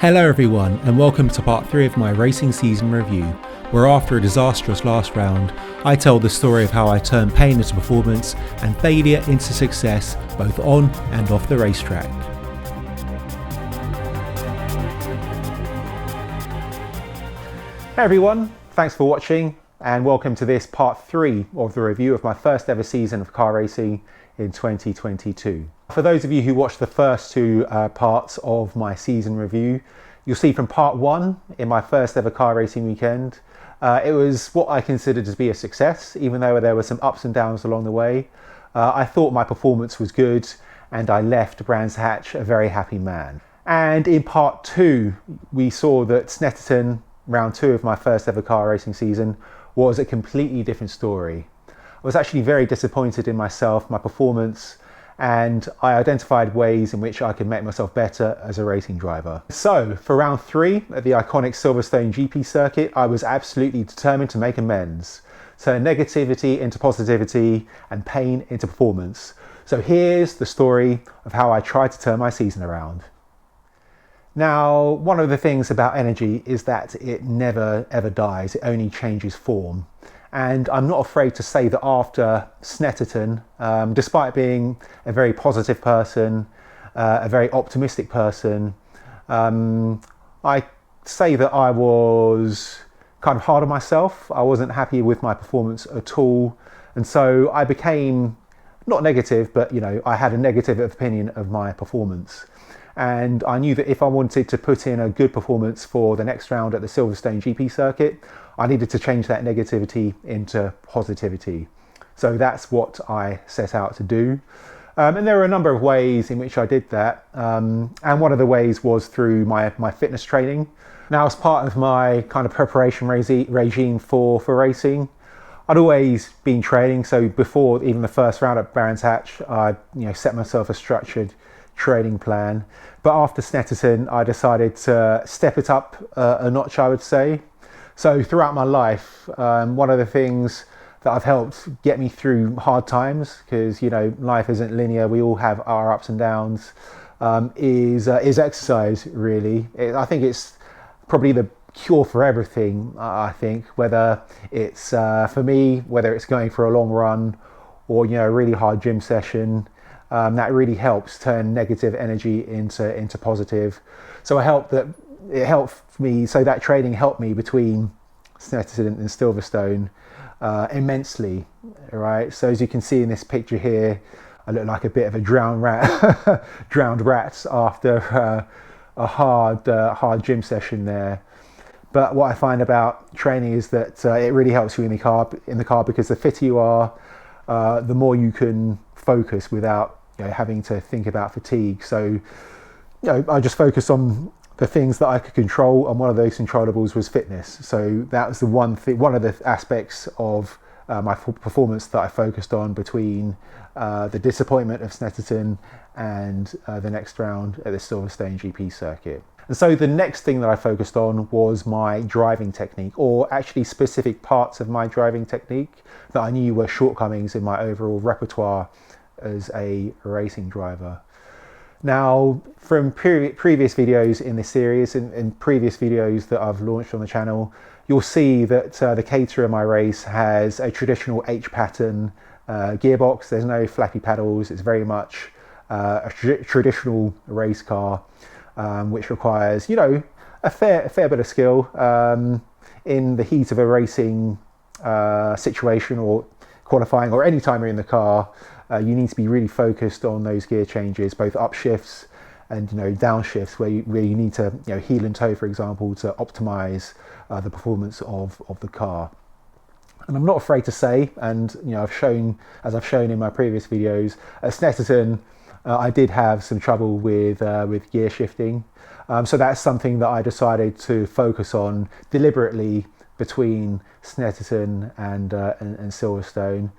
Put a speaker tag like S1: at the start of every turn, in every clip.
S1: Hello everyone, and welcome to part 3 of my racing season review, where after a disastrous last round, I tell the story of how I turned pain into performance and failure into success, both on and off the racetrack. Hey everyone, thanks for watching and welcome to this part 3 of the review of my first ever season of car racing in 2022. For those of you who watched the first two parts of my season review, you'll see from part 1 in my first ever car racing weekend, it was what I considered to be a success, even though there were some ups and downs along the way. I thought my performance was good and I left Brands Hatch a very happy man. And in part 2, we saw that Snetterton, round 2 of my first ever car racing season, was a completely different story. I was actually very disappointed in myself, my performance, and I identified ways in which I could make myself better as a racing driver. So for round 3 at the iconic Silverstone GP circuit, I was absolutely determined to make amends, turn negativity into positivity and pain into performance. So here's the story of how I tried to turn my season around. Now, one of the things about energy is that it never ever dies, it only changes form. And I'm not afraid to say that after Snetterton, despite being a very positive person, a very optimistic person, I say that I was kind of hard on myself. I wasn't happy with my performance at all. And so I became not negative, but I had a negative opinion of my performance. And I knew that if I wanted to put in a good performance for the next round at the Silverstone GP circuit, I needed to change that negativity into positivity. So that's what I set out to do. And there are a number of ways in which I did that. And one of the ways was through my fitness training. Now, as part of my kind of preparation regime for racing, I'd always been training. So before even the first round at Brands Hatch, I set myself a structured training plan. But after Snetterton, I decided to step it up a notch, I would say. So throughout my life, one of the things that have helped get me through hard times, because life isn't linear, we all have our ups and downs, is exercise, really. I think it's probably the cure for everything. I think whether it's for me, whether it's going for a long run or a really hard gym session, that really helps turn negative energy into positive. So it helped me. So that training helped me between Snetterton and Silverstone immensely. Right. So as you can see in this picture here, I look like a bit of a drowned rat, drowned rat after a hard gym session there. But what I find about training is that it really helps you in the car because the fitter you are, the more you can focus without having to think about fatigue. So I just focused on the things that I could control, and one of those controllables was fitness. So that was the one of the aspects of my performance that I focused on between the disappointment of Snetterton and the next round at the Silverstone GP circuit. And so the next thing that I focused on was my driving technique, or actually specific parts of my driving technique that I knew were shortcomings in my overall repertoire as a racing driver. Now, from previous videos in this series and previous videos that I've launched on the channel, you'll see that the Caterham I race has a traditional H pattern gearbox. There's no flappy pedals. It's very much a traditional race car, which requires a fair bit of skill in the heat of a racing situation or qualifying, or any time you're in the car. You need to be really focused on those gear changes, both upshifts and downshifts, where you need to heel and toe, for example, to optimize the performance of the car. And I'm not afraid to say, and I've shown in my previous videos, at Snetterton I did have some trouble with gear shifting. So that's something that I decided to focus on deliberately between Snetterton and Silverstone.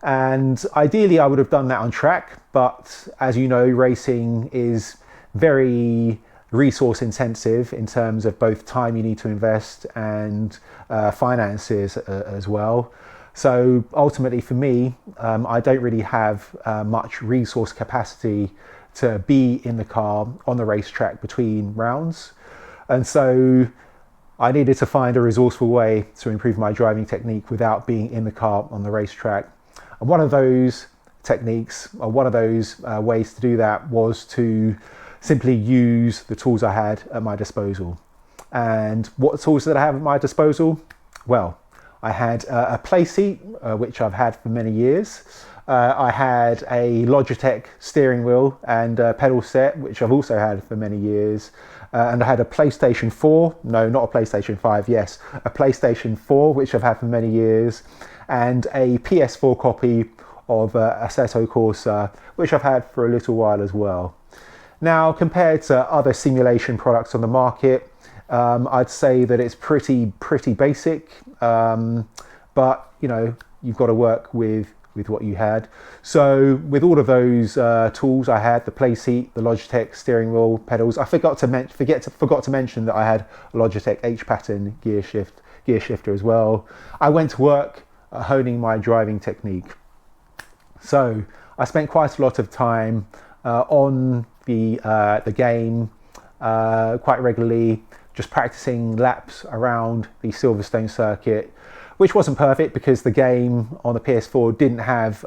S1: And ideally I would have done that on track, but as you know, racing is very resource intensive in terms of both time you need to invest and finances as well. So ultimately for me, I don't really have much resource capacity to be in the car on the racetrack between rounds. And so I needed to find a resourceful way to improve my driving technique without being in the car on the racetrack. And one of those techniques, or one of those ways to do that, was to simply use the tools I had at my disposal. And what tools did I have at my disposal? Well, I had a play seat, which I've had for many years. I had a Logitech steering wheel and pedal set, which I've also had for many years. And I had a PlayStation 4, no, not a PlayStation 5, yes, a PlayStation 4, which I've had for many years, and a PS4 copy of Assetto Corsa, which I've had for a little while as well. Now, compared to other simulation products on the market, I'd say that it's pretty basic, but you know, you've got to work with what you had. So with all of those tools I had, the play seat, the Logitech steering wheel, pedals, I forgot to mention that I had a Logitech H pattern gear shifter as well. I went to work honing my driving technique. So I spent quite a lot of time on the game quite regularly, just practicing laps around the Silverstone circuit, which wasn't perfect because the game on the PS4 didn't have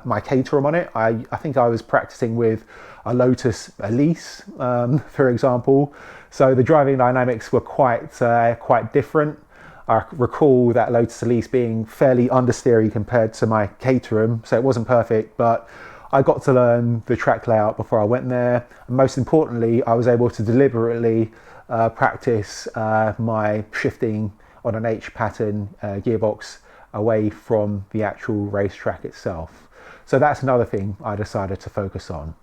S1: my Caterham on it. I think I was practicing with a Lotus Elise, for example. So the driving dynamics were quite different. I recall that Lotus Elise being fairly understeery compared to my Caterham, so it wasn't perfect, but I got to learn the track layout before I went there. And most importantly, I was able to deliberately practice my shifting on an H pattern gearbox away from the actual racetrack itself. So that's another thing I decided to focus on.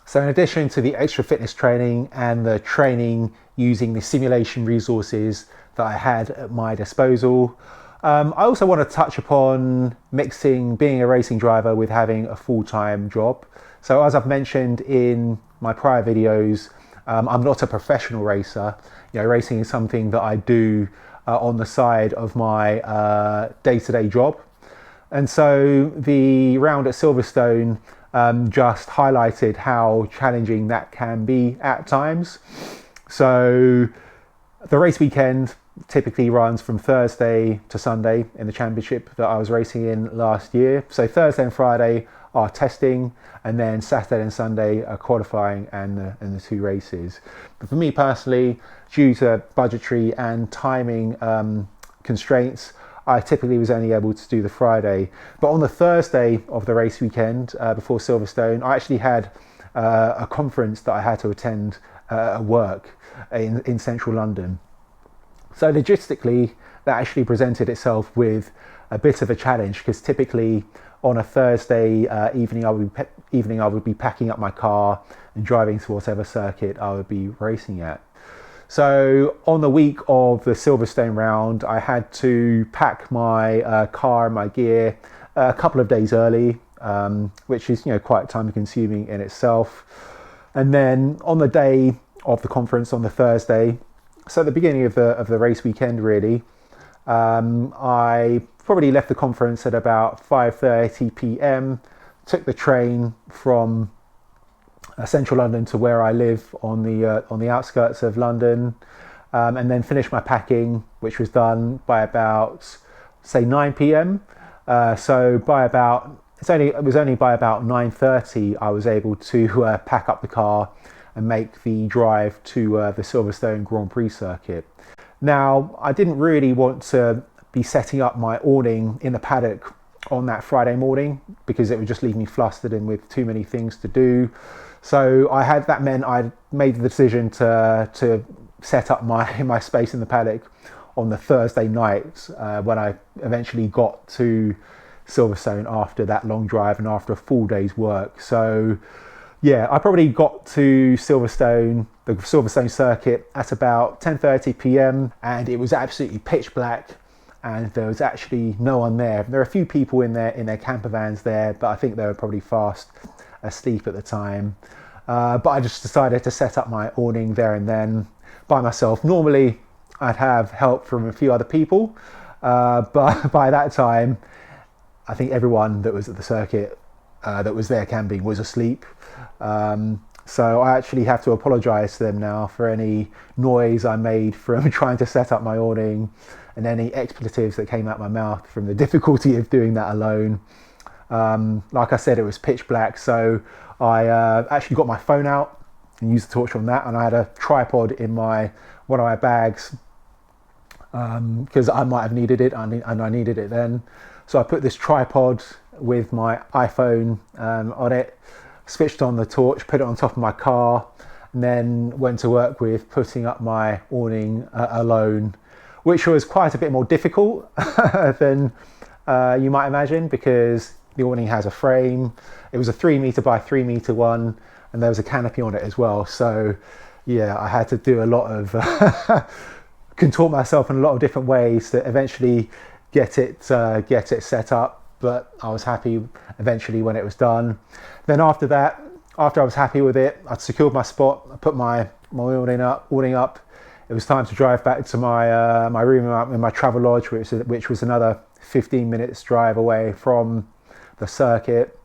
S1: So in addition to the extra fitness training and the training using the simulation resources that I had at my disposal, I also want to touch upon mixing being a racing driver with having a full-time job. So as I've mentioned in my prior videos, I'm not a professional racer. You know, racing is something that I do on the side of my day-to-day job. And so the round at Silverstone just highlighted how challenging that can be at times. So the race weekend typically runs from Thursday to Sunday in the championship that I was racing in last year. So Thursday and Friday are testing, and then Saturday and Sunday are qualifying and the two races. But for me personally, due to budgetary and timing constraints, I typically was only able to do the Friday. But on the Thursday of the race weekend before Silverstone, I actually had a conference that I had to attend at work in central London. So logistically, that actually presented itself with a bit of a challenge, because typically on a Thursday evening, I would be packing up my car and driving to whatever circuit I would be racing at. So on the week of the Silverstone round, I had to pack my car and my gear a couple of days early, which is, you know, quite time consuming in itself. And then on the day of the conference on the Thursday, so at the beginning of the race weekend really, I probably left the conference at about 5:30 p.m, took the train from central London to where I live on the outskirts of London, and then finished my packing, which was done by about, say, 9 p.m. So by about, it was only by about 9:30 I was able to pack up the car and make the drive to the Silverstone Grand Prix Circuit. Now, I didn't really want to be setting up my awning in the paddock on that Friday morning, because it would just leave me flustered and with too many things to do. So that meant I made the decision to set up my space in the paddock on the Thursday night when I eventually got to Silverstone after that long drive and after a full day's work. So yeah, I probably got to the Silverstone circuit at about 10:30 p.m. and it was absolutely pitch black, and there was actually no one there. There were a few people in their camper vans there, but I think they were probably fast asleep at the time. But I just decided to set up my awning there and then by myself. Normally I'd have help from a few other people, but by that time I think everyone that was at the circuit that was there camping was asleep. So I actually have to apologise to them now for any noise I made from trying to set up my awning and any expletives that came out my mouth from the difficulty of doing that alone. Like I said, it was pitch black, so I actually got my phone out and used the torch on that, and I had a tripod in one of my bags because I might have needed it, and I needed it then. So I put this tripod with my iPhone on it, switched on the torch, put it on top of my car, and then went to work with putting up my awning alone, which was quite a bit more difficult than you might imagine, because the awning has a frame. It was a 3 meter by 3 meter one, and there was a canopy on it as well. So yeah, I had to do a lot of contort myself in a lot of different ways to eventually get it set up. But I was happy eventually when it was done. Then after that, after I was happy with it, I'd secured my spot, I put my awning up. It was time to drive back to my room in my travel lodge, which was another 15 minutes drive away from the circuit,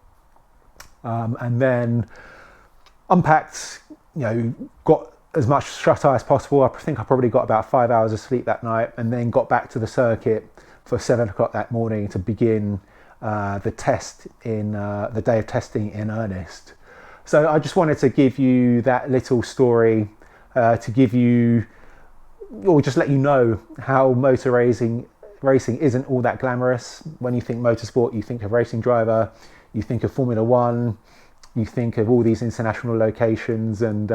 S1: and then unpacked, got as much shut-eye as possible. I think I probably got about 5 hours of sleep that night, and then got back to the circuit for 7 o'clock that morning to begin the day of testing in earnest. So I just wanted to give you that little story to give you, or just let you know how motor racing isn't all that glamorous. When you think motorsport, you think of racing driver, you think of Formula One, you think of all these international locations and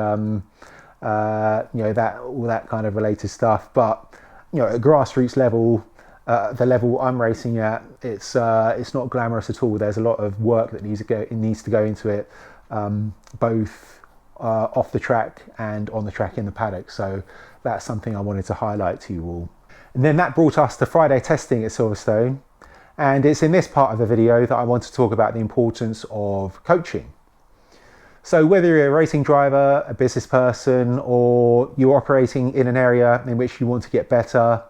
S1: that all that kind of related stuff. But at grassroots level, the level I'm racing at, it's not glamorous at all. There's a lot of work that needs to go into it, both off the track and on the track in the paddock. So that's something I wanted to highlight to you all. And then that brought us to Friday testing at Silverstone, and it's in this part of the video that I want to talk about the importance of coaching. So whether you're a racing driver, a business person, or you're operating in an area in which you want to get better,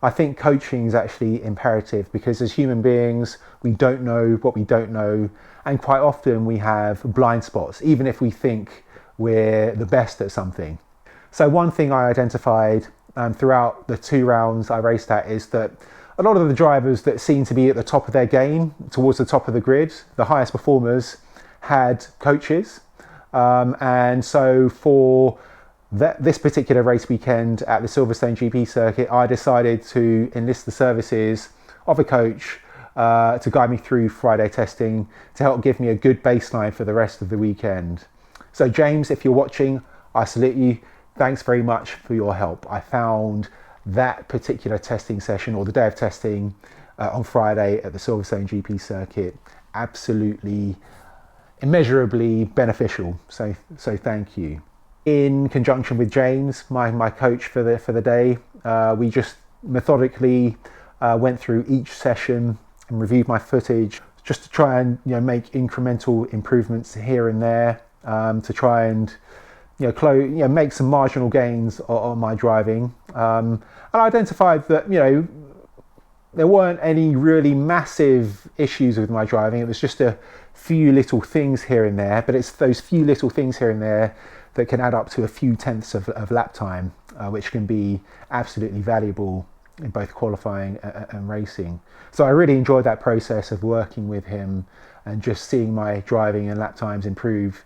S1: I think coaching is actually imperative, because as human beings, we don't know what we don't know, and quite often we have blind spots, even if we think we're the best at something. So one thing I identified throughout the 2 rounds I raced at is that a lot of the drivers that seem to be at the top of their game, towards the top of the grid, the highest performers, had coaches. And so for this particular race weekend at the Silverstone GP circuit, I decided to enlist the services of a coach to guide me through Friday testing, to help give me a good baseline for the rest of the weekend. So James, if you're watching, I salute you. Thanks very much for your help. I found that particular testing session, or the day of testing on Friday at the Silverstone GP circuit, absolutely immeasurably beneficial. So thank you. In conjunction with James, my coach for the day, we just methodically went through each session and reviewed my footage, just to try and make incremental improvements here and there, to try and make some marginal gains on my driving. And I identified that there weren't any really massive issues with my driving. It was just a few little things here and there, but it's those few little things here and there that can add up to a few tenths of lap time, which can be absolutely valuable in both qualifying and racing. So I really enjoyed that process of working with him and just seeing my driving and lap times improve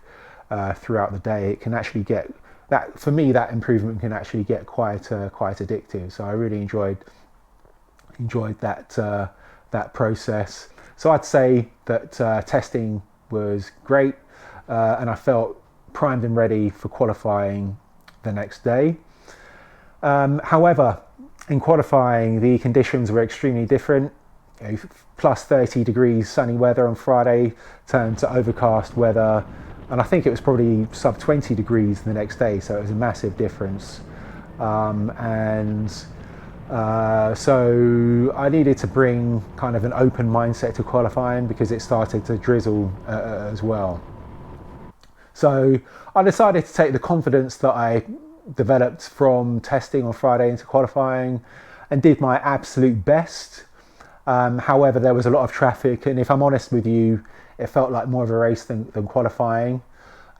S1: throughout the day. It can actually get that, for me, that improvement can actually get quite addictive. So I really enjoyed that process. So I'd say that testing was great, and I felt primed and ready for qualifying the next day. However, in qualifying, the conditions were extremely different. Plus 30 degrees sunny weather on Friday turned to overcast weather, and I think it was probably sub 20 degrees the next day, so it was a massive difference. So I needed to bring kind of an open mindset to qualifying, because it started to drizzle as well. So I decided to take the confidence that I developed from testing on Friday into qualifying and did my absolute best. However, there was a lot of traffic, and if I'm honest with you, it felt like more of a race than qualifying.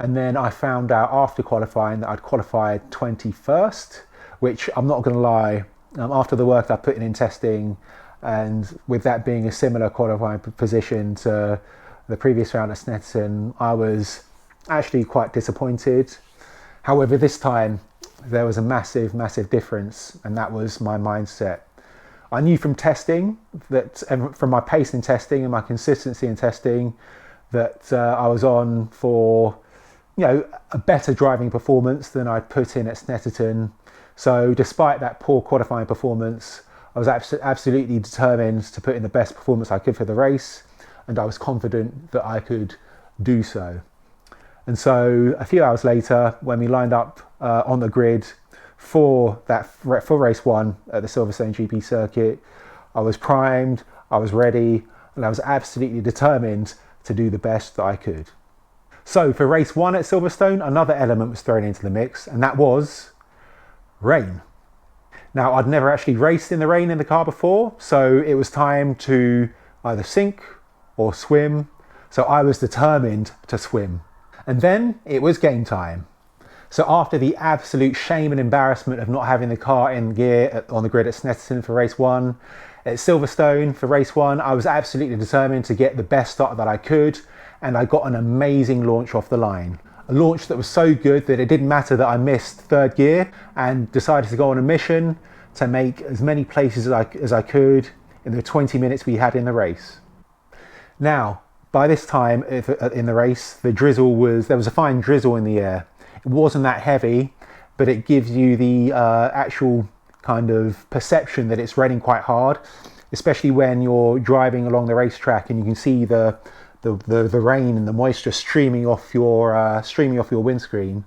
S1: And then I found out after qualifying that I'd qualified 21st, which I'm not going to lie, after the work I put in testing, and with that being a similar qualifying position to the previous round at Snetterton, I was actually quite disappointed. However, this time there was a massive difference, and that was my mindset. I knew from testing that, from my pace in testing and my consistency in testing, that I was on for, a better driving performance than I'd put in at Snetterton. So despite that poor qualifying performance, I was absolutely determined to put in the best performance I could for the race, and I was confident that I could do so. And so a few hours later, when we lined up on the grid for race 1 at the Silverstone GP circuit, I was primed, I was ready, and I was absolutely determined to do the best that I could. So for race 1 at Silverstone, another element was thrown into the mix, and that was rain. Now, I'd never actually raced in the rain in the car before, so it was time to either sink or swim. So I was determined to swim. And then it was game time. So after the absolute shame and embarrassment of not having the car in gear on the grid at Snetterton for race 1, at Silverstone for race 1, I was absolutely determined to get the best start that I could, and I got an amazing launch off the line. A launch that was so good that it didn't matter that I missed third gear, and decided to go on a mission to make as many places as I could in the 20 minutes we had in the race. Now, by this time in the race, there was a fine drizzle in the air. It wasn't that heavy, but it gives you the actual kind of perception that it's raining quite hard, especially when you're driving along the racetrack and you can see the rain and the moisture streaming off your windscreen.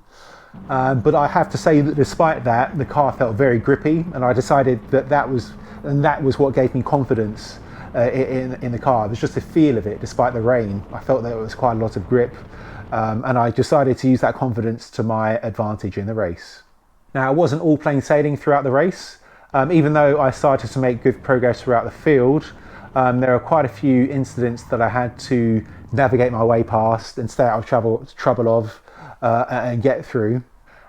S1: But I have to say that despite that, the car felt very grippy, and I decided that was what gave me confidence in the car. It was just the feel of it. Despite the rain, I felt that it was quite a lot of grip, and I decided to use that confidence to my advantage in the race. Now, it wasn't all plain sailing throughout the race. Even though I started to make good progress throughout the field, there are quite a few incidents that I had to navigate my way past and stay out of trouble of and get through.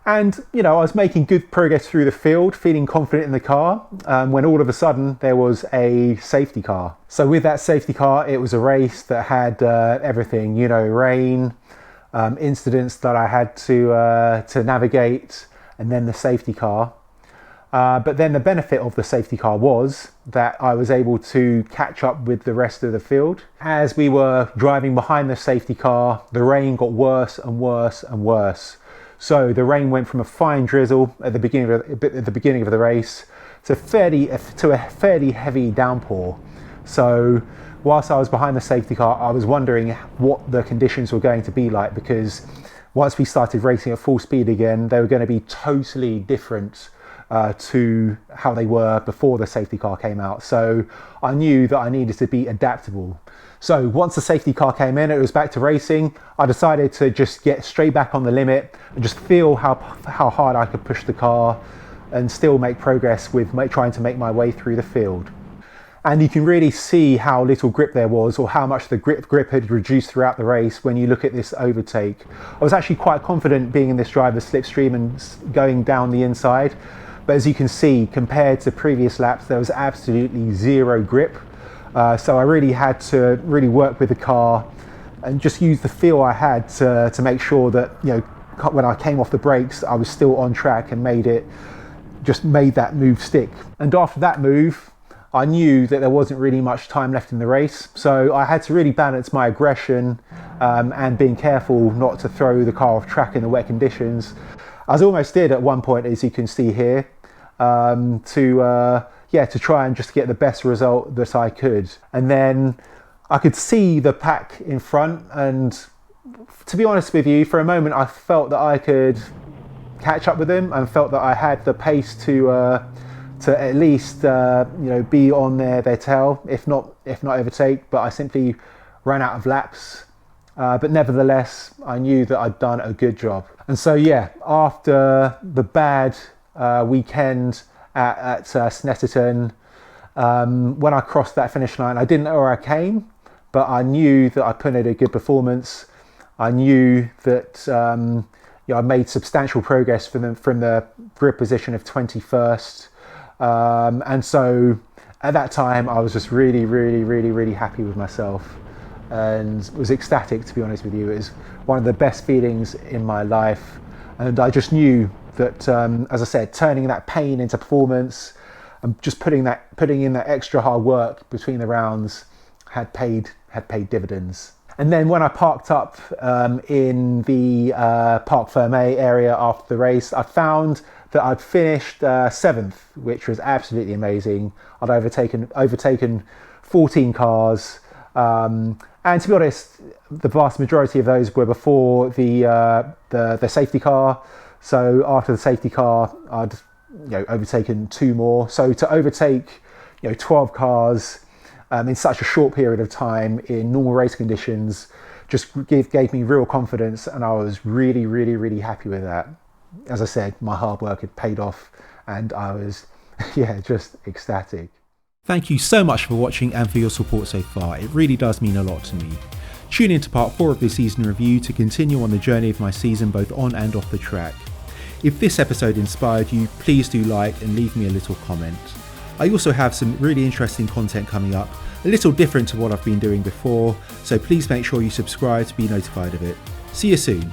S1: And, I was making good progress through the field, feeling confident in the car, when all of a sudden there was a safety car. So with that safety car, it was a race that had everything, rain, incidents that I had to navigate, and then the safety car. But then the benefit of the safety car was that I was able to catch up with the rest of the field. As we were driving behind the safety car, the rain got worse and worse and worse. So the rain went from a fine drizzle at the beginning of the race to a fairly heavy downpour. So whilst I was behind the safety car, I was wondering what the conditions were going to be like, because once we started racing at full speed again, they were going to be totally different to how they were before the safety car came out. So I knew that I needed to be adaptable. So once the safety car came in, it was back to racing. I decided to just get straight back on the limit and just feel how hard I could push the car and still make progress with trying to make my way through the field. And you can really see how little grip there was, or how much the grip had reduced throughout the race when you look at this overtake. I was actually quite confident being in this driver's slipstream and going down the inside. But as you can see, compared to previous laps, there was absolutely zero grip. So I really had to work with the car and just use the feel I had to make sure that, when I came off the brakes, I was still on track and made that move stick. And after that move, I knew that there wasn't really much time left in the race. So I had to really balance my aggression and being careful not to throw the car off track in the wet conditions. I almost did at one point, as you can see here, to try and just get the best result that I could. And then I could see the pack in front, and to be honest with you, for a moment I felt that I could catch up with them, and felt that I had the pace to at least be on their tail, if not overtake. But I simply ran out of laps. But nevertheless, I knew that I'd done a good job. And so after the bad weekend at Snetterton, when I crossed that finish line, I didn't know where I came, but I knew that I put in a good performance. I knew that I made substantial progress from the grid position of 21st, and so at that time I was just really happy with myself and was ecstatic, to be honest with you. It was one of the best feelings in my life, and I just knew that, as I said, turning that pain into performance and just putting in that extra hard work between the rounds had paid dividends. And then when I parked up in the Parc Fermé area after the race, I found that I'd finished 7th, which was absolutely amazing. I'd overtaken 14 cars, and to be honest, the vast majority of those were before the safety car. So after the safety car, I'd overtaken 2 more. So to overtake 12 cars in such a short period of time in normal race conditions just gave me real confidence, and I was really happy with that. As I said, my hard work had paid off, and I was just ecstatic. Thank you so much for watching and for your support so far. It really does mean a lot to me. Tune in to part 4 of this season review to continue on the journey of my season both on and off the track. If this episode inspired you, please do like and leave me a little comment. I also have some really interesting content coming up, a little different to what I've been doing before, so please make sure you subscribe to be notified of it. See you soon.